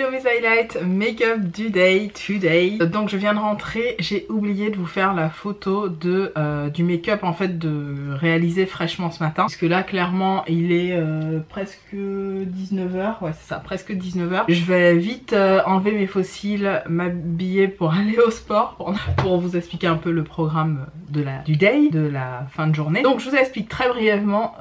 Hello mes highlights make-up du day today. Donc je viens de rentrer, j'ai oublié de vous faire la photo de du make-up en fait de réaliser fraîchement ce matin. Parce que là clairement il est presque 19h, ouais c'est ça, presque 19h. Je vais vite enlever mes faux cils, m'habiller pour aller au sport pour vous expliquer un peu le programme du day, de la fin de journée. Donc je vous explique très brièvement,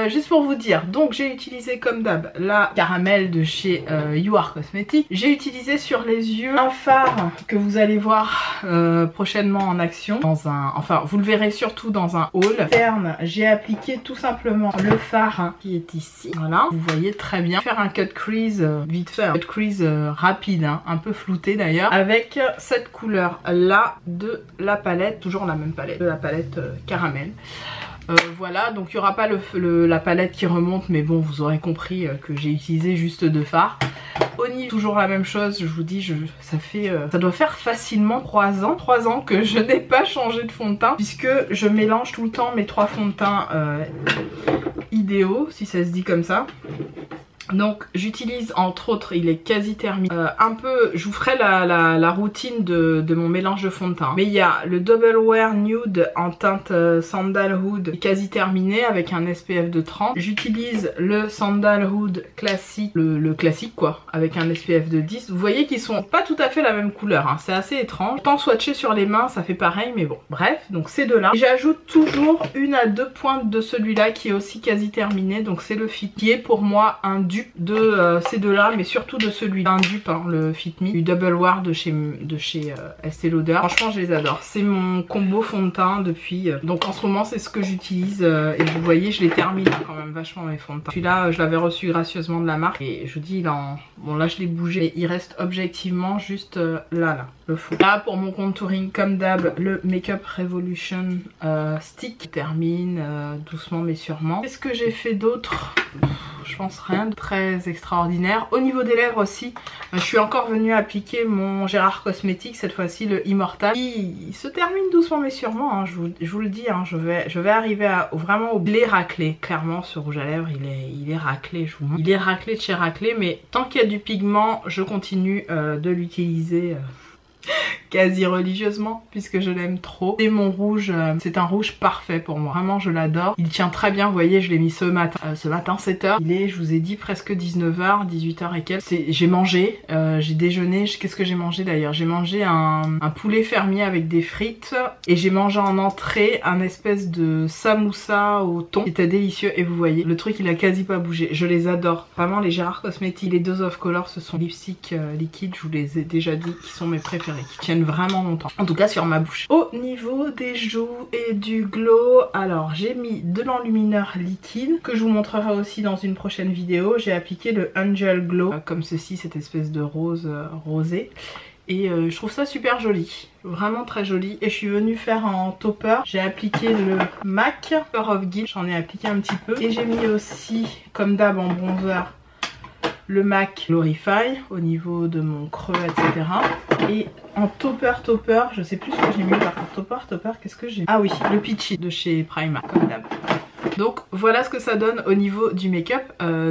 juste pour vous dire, donc j'ai utilisé comme d'hab la caramel de chez You Are Cosmetics. J'ai utilisé sur les yeux un fard que vous allez voir prochainement en action dans un, enfin vous le verrez surtout dans un haul. Interne, j'ai appliqué tout simplement le fard qui est ici, voilà, vous voyez très bien. Faire un cut crease vite fait, un cut crease rapide, un peu flouté d'ailleurs, avec cette couleur là de la palette, toujours la même palette, de la palette caramel. Voilà, donc il n'y aura pas la palette qui remonte, mais bon vous aurez compris que j'ai utilisé juste deux fards. Au niveau, toujours la même chose, je vous dis, ça doit faire facilement 3 ans que je n'ai pas changé de fond de teint, puisque je mélange tout le temps mes 3 fonds de teint idéaux, si ça se dit comme ça. Donc j'utilise entre autres, il est quasi terminé, un peu, je vous ferai la routine de mon mélange de fond de teint. Mais il y a le Double Wear Nude en teinte Sandalwood quasi terminé avec un SPF de 30. J'utilise le Sandalwood classique, le classique quoi, avec un SPF de 10. Vous voyez qu'ils sont pas tout à fait la même couleur, hein. C'est assez étrange. Tant swatché sur les mains ça fait pareil, mais bon bref, donc ces deux là. J'ajoute toujours 1 à 2 pointes de celui-là qui est aussi quasi terminé, donc c'est le Fit, qui est pour moi un dupe de ces deux là, mais surtout de celui-là, un dupe, hein, le Fit Me du Double Wear de chez Estée Lauder. Franchement je les adore, c'est mon combo fond de teint depuis, donc en ce moment c'est ce que j'utilise et vous voyez je les termine quand même vachement mes fonds de teint. Celui-là je l'avais reçu gracieusement de la marque et je vous dis il en... bon là je l'ai bougé et il reste objectivement juste là le fond. Là pour mon contouring comme d'hab le Makeup Revolution stick qui termine doucement mais sûrement. Qu'est-ce que j'ai fait d'autre? Je pense rien de très extraordinaire. Au niveau des lèvres aussi, je suis encore venue appliquer mon Gérard Cosmetics, cette fois-ci le Immortal. Il se termine doucement mais sûrement, hein, je vous le dis, hein, je vais arriver à vraiment au blé raclé. Clairement ce rouge à lèvres il est raclé, je vous montre. Il est raclé de chez raclé, mais tant qu'il y a du pigment, je continue de l'utiliser quasi religieusement puisque je l'aime trop. C'est mon rouge, c'est un rouge parfait pour moi, vraiment je l'adore. Il tient très bien, vous voyez je l'ai mis ce matin 7h. Il est, je vous ai dit, presque 19h, 18h et quelques. J'ai mangé, j'ai déjeuné, qu'est-ce que j'ai mangé d'ailleurs? J'ai mangé un poulet fermier avec des frites et j'ai mangé en entrée un espèce de samoussa au thon qui était délicieux et vous voyez le truc il a quasi pas bougé. Je les adore, vraiment les Gérard Cosmetics, les Dose of Color, ce sont lipsticks liquides, je vous les ai déjà dit, qui sont mes préférés, qui tiennent vraiment longtemps, en tout cas sur ma bouche. Au niveau des joues et du glow, alors j'ai mis de l'enlumineur liquide que je vous montrerai aussi dans une prochaine vidéo. J'ai appliqué le Angel Glow comme ceci, cette espèce de rose rosé, et je trouve ça super joli, vraiment très joli. Et je suis venue faire en topper, j'ai appliqué le MAC Topper of Guild, j'en ai appliqué un petit peu, et j'ai mis aussi comme d'hab en bronzer le MAC Glorify au niveau de mon creux, etc. Et en topper, je sais plus ce que j'ai mis par contre. Topper, qu'est-ce que j'ai mis? Ah oui, le Peachy de chez Primark, comme d'hab. Donc voilà ce que ça donne au niveau du make-up.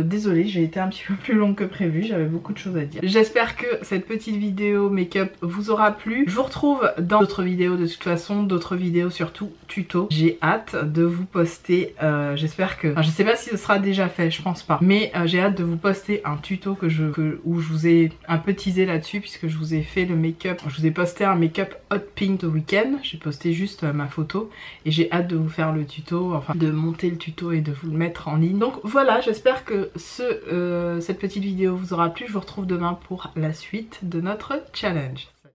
Désolée, j'ai été un petit peu plus longue que prévu, j'avais beaucoup de choses à dire. J'espère que cette petite vidéo make-up vous aura plu. Je vous retrouve dans d'autres vidéos de toute façon, d'autres vidéos surtout tuto. J'ai hâte de vous poster, j'espère que... Enfin, je sais pas si ce sera déjà fait, je pense pas. Mais j'ai hâte de vous poster un tuto où je vous ai un peu teasé là-dessus, puisque je vous ai fait le make-up. Je vous ai posté un make-up hot pink ce week-end. J'ai posté juste ma photo et j'ai hâte de vous faire le tuto, enfin de monter le tuto et de vous le mettre en ligne. Donc voilà, j'espère que cette petite vidéo vous aura plu. Je vous retrouve demain pour la suite de notre challenge.